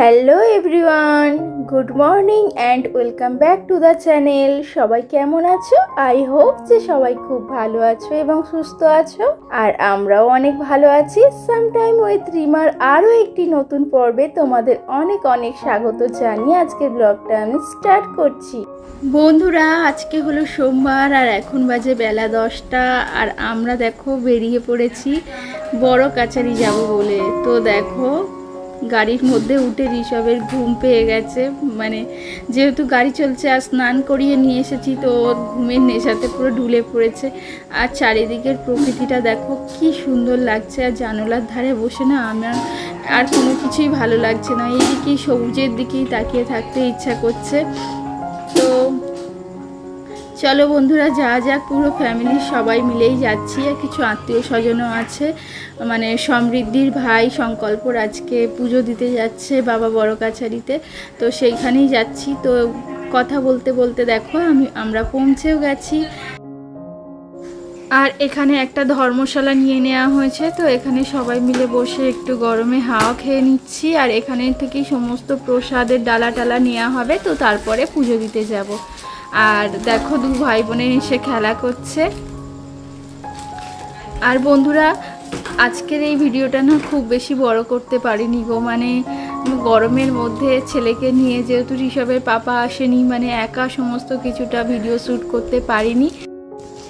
Hello everyone, good morning and welcome back to the channel. সবাই কেমন আছো? I hope যে সবাই খুব ভালো আছো এবং সুস্থ আছো। আর আমরাও অনেক ভালো আছি। সামটাইম উইথ রিমার আরও একটি নতুন পর্বে তোমাদের অনেক অনেক স্বাগত জানিয়ে আজকের ব্লগটা আমি স্টার্ট করছি। বন্ধুরা, আজকে হলো সোমবার আর এখন বাজে বেলা 10টা। আর আমরা দেখো বেরিয়ে পড়েছি বড় কাছারি যাব বলে। তো দেখো গাড়ির মধ্যে উঠে ঋষভের ঘুম পেয়ে গেছে, মানে যেহেতু গাড়ি চলছে আর স্নান করিয়ে নিয়ে এসেছি তো ওর ঘুমের নেশাতে পুরো ঢুলে পড়েছে। আর চারিদিকের প্রকৃতিটা দেখো কি সুন্দর লাগছে। আর জানালার ধারে বসে না আমার আর কোনো কিছুই ভালো লাগছে না, এইদিকেই সবুজের দিকেই তাকিয়ে থাকতে ইচ্ছা করছে। তো চলো বন্ধুরা, যা যা পুরো ফ্যামিলির সবাই মিলেই যাচ্ছি। আর কিছু আত্মীয় স্বজনও আছে, মানে সমৃদ্ধির ভাই সংকল্পর আজকে পুজো দিতে যাচ্ছে বাবা বড় কাছারিতে, তো সেইখানেই যাচ্ছি। তো কথা বলতে বলতে দেখো আমরা পৌঁছেও গেছি। আর এখানে একটা ধর্মশালা নিয়ে নেওয়া হয়েছে, তো এখানে সবাই মিলে বসে একটু গরমে হাওয়া খেয়ে নিচ্ছি। আর এখানে থেকেই সমস্ত প্রসাদের ডালা টালা নেওয়া হবে, তো তারপরে পুজো দিতে যাব। আর দেখো দু ভাই বোনে এসে খেলা করছে। আর বন্ধুরা, আজকের এই ভিডিওটা না খুব বেশি বড় করতে পারিনি গো, মানে গরমের মধ্যে ছেলেকে নিয়ে যেহেতু ঋষভের পাপা আসেনি, মানে একা সমস্ত কিছুটা ভিডিও শ্যুট করতে পারিনি।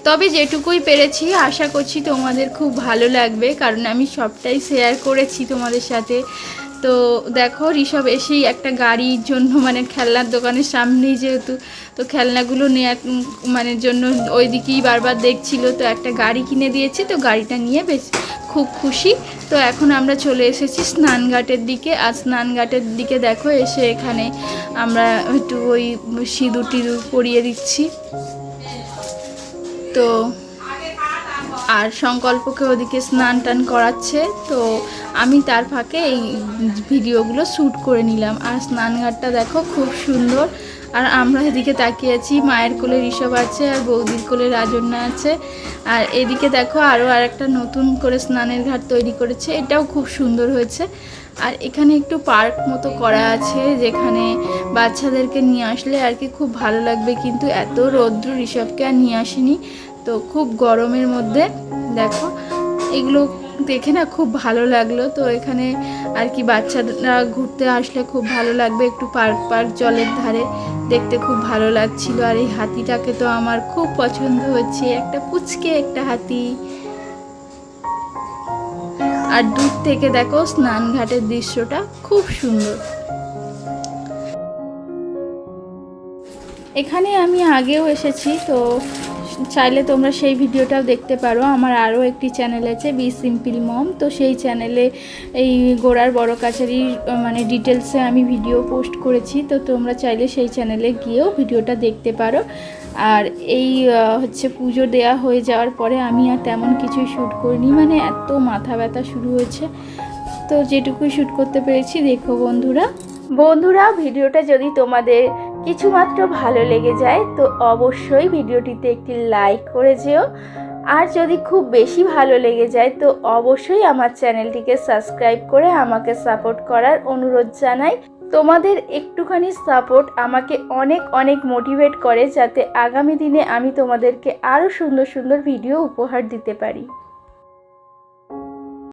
তবে যেটুকুই পেরেছি আশা করছি তোমাদের খুব ভালো লাগবে, কারণ আমি সবটাই শেয়ার করেছি তোমাদের সাথে। তো দেখো ঋষভ এসেই একটা গাড়ির জন্য, মানে খেলনার দোকানের সামনেই যেহেতু, তো খেলনাগুলো নেওয়ার মানে জন্য ওই দিকেই বারবার দেখছিল। তো একটা গাড়ি কিনে দিয়েছি, তো গাড়িটা নিয়ে বেশ খুব খুশি। তো এখন আমরা চলে এসেছি স্নানঘাটের দিকে। আর স্নানঘাটের দিকে দেখো এসে এখানে আমরা একটু ওই সিঁদুর টিঁদুর পরিয়ে দিচ্ছি। তো আর সংকল্পকে ওদিকে স্নান টান করাচ্ছে, তো আমি তার ফাঁকে এই ভিডিওগুলো শ্যুট করে নিলাম। আর স্নানঘাটটা দেখো খুব সুন্দর। আর আমরা এদিকে তাকিয়ে আছি, মায়ের কোলে ঋষভ আছে আর বৌদির কোলে রাজন্যা আছে। আর এদিকে দেখো আরও আরেকটা নতুন করে স্নানের ঘাট তৈরি করেছে, এটাও খুব সুন্দর হয়েছে। আর এখানে একটু পার্ক মতো করা আছে, যেখানে বাচ্চাদেরকে নিয়ে আসলে আর কি খুব ভালো লাগবে। কিন্তু এত রৌদ্র, ঋষভকে আর নিয়ে আসিনি, তো খুব গরমের মধ্যে দেখো এগুলো দেখে না খুব ভালো লাগলো। তো এখানে আর কি বাচ্চারা ঘুরতে আসলে খুব ভালো লাগবে, একটু পার্ক জলের ধারে, দেখতে খুব ভালো লাগছিল। আর এই হাতিটাকে তো আমার খুব পছন্দ হচ্ছে, একটা পুচকে একটা হাতি। আর দূর থেকে দেখো স্নানঘাটের দৃশ্যটা খুব সুন্দর। এখানে আমি আগেও এসেছি, তো চাইলে তোমরা সেই ভিডিওটাও দেখতে পারো। আমার আরও একটি চ্যানেল আছে বি সিম্পল মম, তো সেই চ্যানেলে এই গোড়ার বড় কাছারির মানে ডিটেলসে আমি ভিডিও পোস্ট করেছি, তো তোমরা চাইলে সেই চ্যানেলে গিয়েও ভিডিওটা দেখতে পারো। আর এই হচ্ছে পুজো দেয়া হয়ে যাওয়ার পরে আমি আর তেমন কিছুই শ্যুট করিনি, মানে এত মাথা ব্যথা শুরু হয়েছে। তো যেটুকুই শ্যুট করতে পেরেছি দেখো বন্ধুরা ভিডিওটা যদি তোমাদের কিছুমাত্র ভালো লেগে যায় তো অবশ্যই ভিডিওটিতে একটি লাইক করে যেও। আর যদি খুব বেশি ভালো লেগে যায় তো অবশ্যই আমার চ্যানেলটিকে সাবস্ক্রাইব করে আমাকে সাপোর্ট করার অনুরোধ জানাই। তোমাদের একটুখানি সাপোর্ট আমাকে অনেক অনেক মোটিভেট করে, যাতে আগামী দিনে আমি তোমাদেরকে আরও সুন্দর সুন্দর ভিডিও উপহার দিতে পারি।